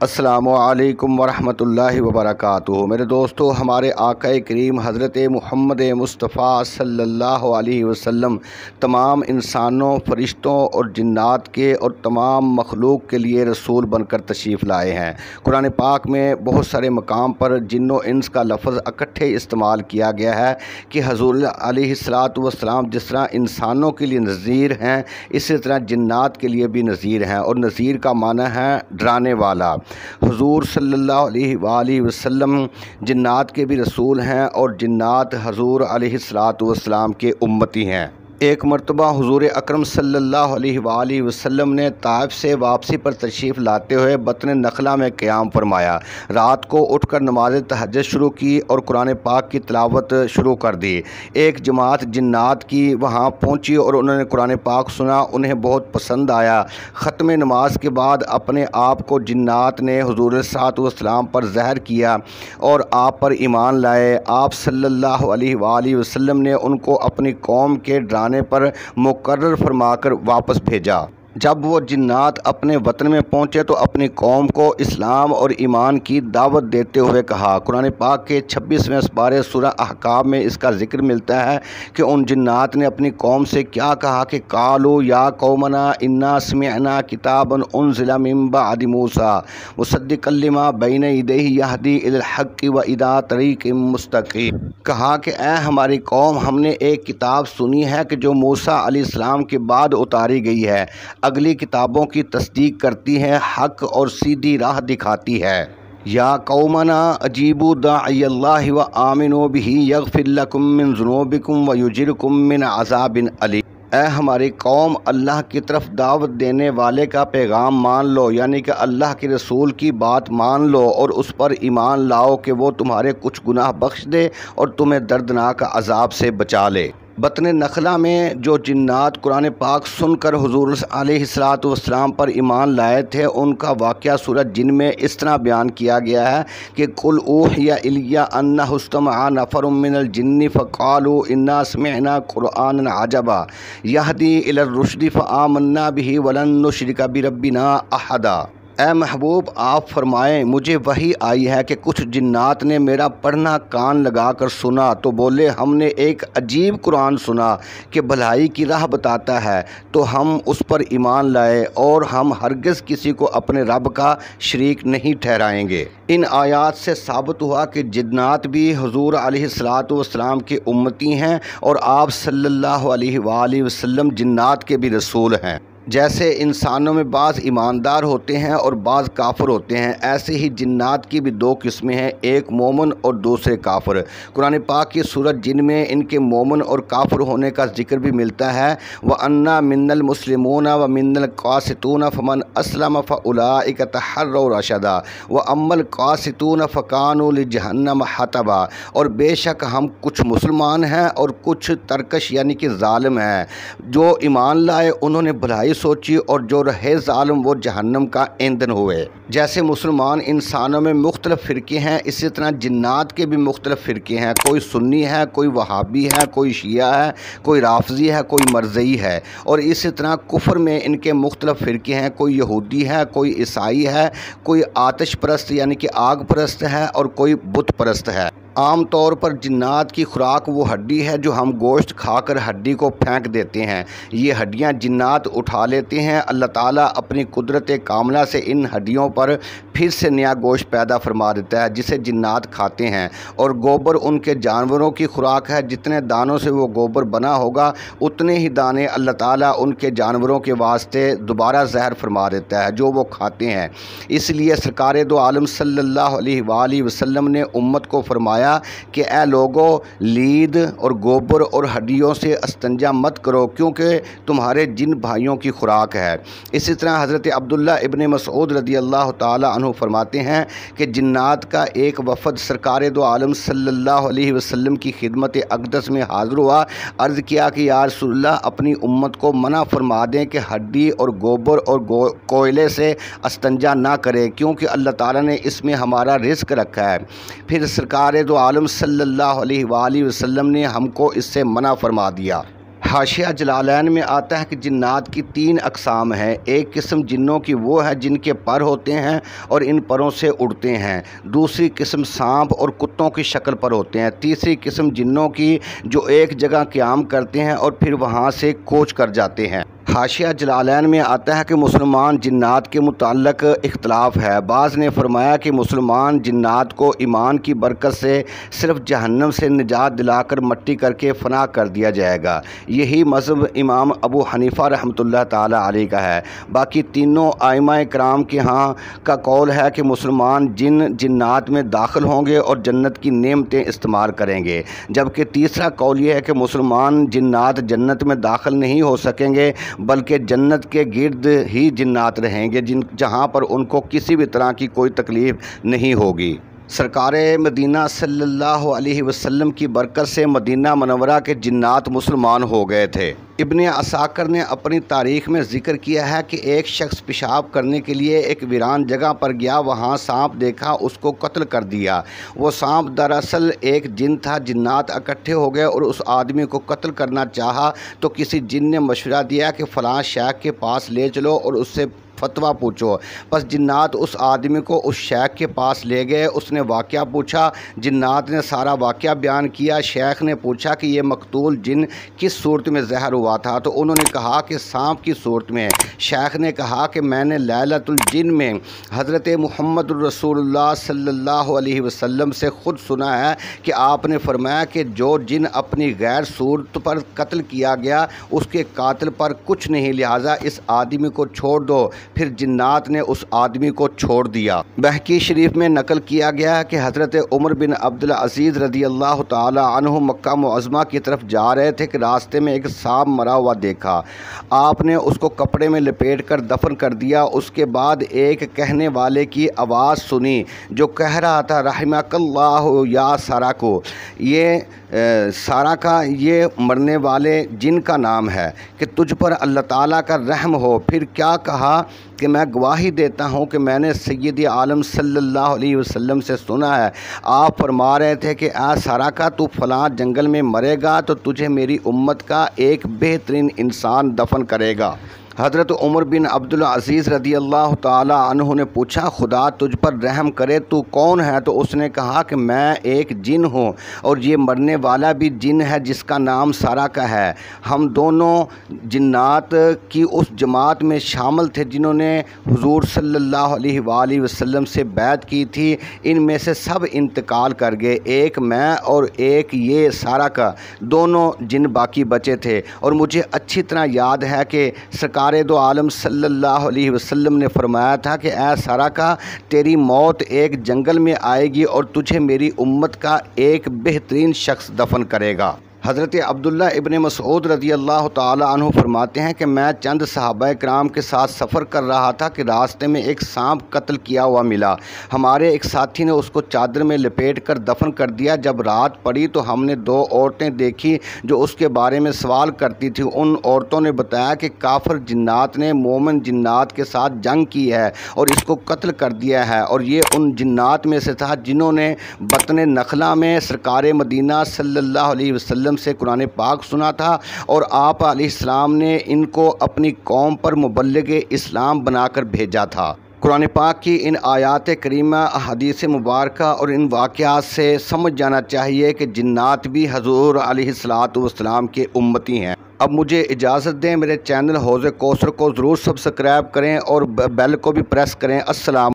السلام علیکم ورحمۃ اللہ وبرکاتہ۔ میرے دوستو، ہمارے آقا کریم حضرت محمد مصطفیٰ صلی اللہ علیہ وسلم تمام انسانوں، فرشتوں اور جنات کے اور تمام مخلوق کے لیے رسول بن کر تشریف لائے ہیں۔ قرآن پاک میں بہت سارے مقام پر جن و انس کا لفظ اکٹھے استعمال کیا گیا ہے کہ حضور علیہ الصلاۃ والسلام جس طرح انسانوں کے لیے نذیر ہیں، اسی طرح جنات کے لیے بھی نذیر ہیں، اور نذیر کا معنی ہے ڈرانے والا۔ حضور صلی اللہ علیہ وآلہ وسلم جنات کے بھی رسول ہیں، اور جنات حضور علیہ الصلاۃ والسلام کے امتی ہیں۔ ایک مرتبہ حضور اکرم صلی اللہ علیہ وآلہ وسلم نے طائف سے واپسی پر تشریف لاتے ہوئے بطن نخلہ میں قیام فرمایا۔ رات کو اٹھ کر نماز تہجد شروع کی اور قرآن پاک کی تلاوت شروع کر دی۔ ایک جماعت جنات کی وہاں پہنچی اور انہوں نے قرآن پاک سنا، انہیں بہت پسند آیا۔ ختم نماز کے بعد اپنے آپ کو جنات نے حضور صلی اللہ علیہ وسلم پر ظاہر کیا اور آپ پر ایمان لائے۔ آپ صلی اللہ علیہ وآلہ وسلم نے ان کو اپنی قوم کے ڈرانے پر مقرر فرما کر واپس بھیجا۔ جب وہ جنات اپنے وطن میں پہنچے تو اپنی قوم کو اسلام اور ایمان کی دعوت دیتے ہوئے کہا۔ قرآن پاک کے 26ویں سپارے سورہ احقاف میں اس کا ذکر ملتا ہے کہ ان جنات نے اپنی قوم سے کیا کہا کہ قالوا یا قومنا انا سمعنا کتابا انزل من بعد موسیٰ مصدقا لما بین یدیہ یہدی الی الحق والی طریق مستقیم۔ کہا کہ اے ہماری قوم، ہم نے ایک کتاب سنی ہے کہ جو موسیٰ علیہ السلام کے بعد اتاری گئی ہے، اگلی کتابوں کی تصدیق کرتی ہے، حق اور سیدھی راہ دکھاتی ہے۔ یا قومنا اجیبوا داعی اللہ وآمنوا بہ یغفر لکم من ذنوبکم ویجرکم من عذاب علیم۔ اے ہماری قوم، اللہ کی طرف دعوت دینے والے کا پیغام مان لو، یعنی کہ اللہ کے رسول کی بات مان لو اور اس پر ایمان لاؤ کہ وہ تمہارے کچھ گناہ بخش دے اور تمہیں دردناک عذاب سے بچا لے۔ بطن نخلہ میں جو جنات قرآن پاک سن کر حضور علیہ الصلاۃ والسلام پر ایمان لائے تھے، ان کا واقعہ سورہ جن میں اس طرح بیان کیا گیا ہے کہ قل اوحی الی انہ استمع نفر من الجن فقالوا انا سمعنا قرآنا عجبا یہدی الی الرشد فآمنا بہ ولن نشرک بربنا احدا۔ اے محبوب، آپ فرمائیں مجھے وحی آئی ہے کہ کچھ جنات نے میرا پڑھنا کان لگا کر سنا تو بولے ہم نے ایک عجیب قرآن سنا کہ بھلائی کی راہ بتاتا ہے، تو ہم اس پر ایمان لائے اور ہم ہرگز کسی کو اپنے رب کا شریک نہیں ٹھہرائیں گے۔ ان آیات سے ثابت ہوا کہ جنات بھی حضور علیہ الصلاۃ والسلام کے امتی ہیں، اور آپ صلی اللہ علیہ وآلہ وسلم جنات کے بھی رسول ہیں۔ جیسے انسانوں میں بعض ایماندار ہوتے ہیں اور بعض کافر ہوتے ہیں، ایسے ہی جنات کی بھی دو قسمیں ہیں، ایک مومن اور دوسرے کافر۔ قرآن پاک کی سورۃ جن میں ان کے مومن اور کافر ہونے کا ذکر بھی ملتا ہے۔ وَأَنَّا مِنَّا الْمُسْلِمُونَ وَمِنَّا الْقَاسِطُونَ فَمَنْ أَسْلَمَ فَأُولَٰئِكَ تَحَرَّوْا رَشَدًا وَأَمَّا الْقَاسِطُونَ فَكَانُوا لِجَهَنَّمَ حَطَبًا۔ اور بے شک ہم کچھ مسلمان ہیں اور کچھ ترکش یعنی کہ ظالم ہیں۔ جو ایمان لائے انہوں نے بھلائی سوچی، اور جو رہے ظالم وہ جہنم کا ایندھن ہوئے۔ جیسے مسلمان انسانوں میں مختلف فرقے ہیں، اسی طرح جنات کے بھی مختلف فرقے ہیں۔ کوئی سنی ہے، کوئی وہابی ہے، کوئی شیعہ ہے، کوئی رافضی ہے، کوئی مرزئی ہے، اور اسی طرح کفر میں ان کے مختلف فرقے ہیں۔ کوئی یہودی ہے، کوئی عیسائی ہے، کوئی آتش پرست یعنی کہ آگ پرست ہے، اور کوئی بت پرست ہے۔ عام طور پر جنات کی خوراک وہ ہڈی ہے جو ہم گوشت کھا کر ہڈی کو پھینک دیتے ہیں، یہ ہڈیاں جنات اٹھا لیتے ہیں۔ اللہ تعالیٰ اپنی قدرت کاملہ سے ان ہڈیوں پر پھر سے نیا گوشت پیدا فرما دیتا ہے جسے جنات کھاتے ہیں، اور گوبر ان کے جانوروں کی خوراک ہے۔ جتنے دانوں سے وہ گوبر بنا ہوگا اتنے ہی دانے اللہ تعالیٰ ان کے جانوروں کے واسطے دوبارہ زہر فرما دیتا ہے جو وہ کھاتے ہیں۔ اس لیے سرکار دو عالم صلی اللہ علیہ وآلہ وسلم نے امت کو فرمایا کہ اے لوگو، لید اور گوبر اور ہڈیوں سے استنجا مت کرو کیونکہ تمہارے جن بھائیوں کی خوراک ہے۔ اسی طرح حضرت عبداللہ ابن مسعود رضی اللہ تعالی عنہ فرماتے ہیں کہ جنات کا ایک وفد سرکار دو عالم صلی اللہ علیہ وسلم کی خدمت اقدس میں حاضر ہوا۔ عرض کیا کہ یا رسول اللہ، اپنی امت کو منع فرما دیں کہ ہڈی اور گوبر اور کوئلے سے استنجا نہ کرے کیونکہ اللہ تعالیٰ نے اس میں ہمارا رزق رکھا ہے۔ پھر سرکار دو عالم صلی اللہ علیہ وآلہ وسلم نے ہم کو اس سے منع فرما دیا۔ حاشیہ جلالین میں آتا ہے کہ جنات کی 3 اقسام ہیں۔ ایک قسم جنوں کی وہ ہے جن کے پر ہوتے ہیں اور ان پروں سے اڑتے ہیں۔ دوسری قسم سانپ اور کتوں کی شکل پر ہوتے ہیں۔ تیسری قسم جنوں کی جو ایک جگہ قیام کرتے ہیں اور پھر وہاں سے کوچ کر جاتے ہیں۔ حاشیہ جلالین میں آتا ہے کہ مسلمان جنات کے متعلق اختلاف ہے۔ بعض نے فرمایا کہ مسلمان جنات کو ایمان کی برکت سے صرف جہنم سے نجات دلا کر مٹی کر کے فنا کر دیا جائے گا۔ یہی مذہب امام ابو حنیفہ رحمۃ اللہ تعالی علیہ کا ہے۔ باقی تینوں ائمہ کرام کے ہاں کا قول ہے کہ مسلمان جنات میں داخل ہوں گے اور جنت کی نعمتیں استعمال کریں گے، جبکہ تیسرا قول یہ ہے کہ مسلمان جنات جنت میں داخل نہیں ہو سکیں گے بلکہ جنت کے گرد ہی جنات رہیں گے جہاں پر ان کو کسی بھی طرح کی کوئی تکلیف نہیں ہوگی۔ سرکار مدینہ صلی اللہ علیہ وسلم کی برکت سے مدینہ منورہ کے جنات مسلمان ہو گئے تھے۔ ابن عساکر نے اپنی تاریخ میں ذکر کیا ہے کہ ایک شخص پیشاب کرنے کے لیے ایک ویران جگہ پر گیا، وہاں سانپ دیکھا، اس کو قتل کر دیا۔ وہ سانپ دراصل ایک جن تھا۔ جنات اکٹھے ہو گئے اور اس آدمی کو قتل کرنا چاہا تو کسی جن نے مشورہ دیا کہ فلاں شیخ کے پاس لے چلو اور اس سے فتویٰ پوچھو۔ بس جنات اس آدمی کو اس شیخ کے پاس لے گئے۔ اس نے واقعہ پوچھا، جنات نے سارا واقعہ بیان کیا۔ شیخ نے پوچھا کہ یہ مقتول جن کس صورت میں ظاہر ہوا تھا، تو انہوں نے کہا کہ سانپ کی صورت میں۔ شیخ نے کہا کہ میں نے لیلۃ الجن میں حضرت محمد رسول اللہ صلی اللہ علیہ وسلم سے خود سنا ہے کہ آپ نے فرمایا کہ جو جن اپنی غیر صورت پر قتل کیا گیا اس کے قاتل پر کچھ نہیں، لہٰذا اس آدمی کو چھوڑ دو۔ پھر جنات نے اس آدمی کو چھوڑ دیا۔ بہقی شریف میں نقل کیا گیا ہے کہ حضرت عمر بن عبدالعزیز رضی اللہ تعالی عنہ مکہ معظمہ کی طرف جا رہے تھے کہ راستے میں ایک سانپ مرا ہوا دیکھا۔ آپ نے اس کو کپڑے میں لپیٹ کر دفن کر دیا۔ اس کے بعد ایک کہنے والے کی آواز سنی جو کہہ رہا تھا، رحمک اللہ یا سارا کو، یہ سارا کا یہ مرنے والے جن کا نام ہے کہ تجھ پر اللہ تعالیٰ کا رحم ہو۔ پھر کیا کہا کہ میں گواہی دیتا ہوں کہ میں نے سید عالم صلی اللہ علیہ وسلم سے سنا ہے، آپ فرما رہے تھے کہ اے سارا کا، تو فلاں جنگل میں مرے گا تو تجھے میری امت کا ایک بہترین انسان دفن کرے گا۔ حضرت عمر بن عبدالعزیز رضی اللہ تعالی عنہ نے پوچھا، خدا تجھ پر رحم کرے، تو کون ہے؟ تو اس نے کہا کہ میں ایک جن ہوں اور یہ مرنے والا بھی جن ہے جس کا نام سارا کا ہے۔ ہم دونوں جنات کی اس جماعت میں شامل تھے جنہوں نے حضور صلی اللہ علیہ وآلہ وسلم سے بیعت کی تھی۔ ان میں سے سب انتقال کر گئے، ایک میں اور ایک یہ سارا کا، دونوں جن باقی بچے تھے۔ اور مجھے اچھی طرح یاد ہے کہ سرکار دو عالم صلی اللہ علیہ وسلم نے فرمایا تھا کہ اے سارا کا، تیری موت ایک جنگل میں آئے گی اور تجھے میری امت کا ایک بہترین شخص دفن کرے گا۔ حضرت عبداللہ ابن مسعود رضی اللہ تعالی عنہ فرماتے ہیں کہ میں چند صحابہ کرام کے ساتھ سفر کر رہا تھا کہ راستے میں ایک سانپ قتل کیا ہوا ملا۔ ہمارے ایک ساتھی نے اس کو چادر میں لپیٹ کر دفن کر دیا۔ جب رات پڑی تو ہم نے 2 عورتیں دیکھی جو اس کے بارے میں سوال کرتی تھیں۔ ان عورتوں نے بتایا کہ کافر جنات نے مومن جنات کے ساتھ جنگ کی ہے اور اس کو قتل کر دیا ہے، اور یہ ان جنات میں سے تھا جنہوں نے بطن نخلا میں سرکار مدینہ صلی اللہ علیہ وسلم سے قرآن پاک سنا تھا، اور آپ علیہ السلام نے ان کو اپنی قوم پر مبلغ اسلام بنا کر بھیجا تھا۔ قرآن پاک کی ان آیات کریمہ، احادیث مبارکہ اور ان واقعات سے سمجھ جانا چاہیے کہ جنات بھی حضور علیہ السلام کے امتی ہیں۔ اب مجھے اجازت دیں، میرے چینل حوض کوثر کو ضرور سبسکرائب کریں اور بیل کو بھی پریس کریں۔ السلام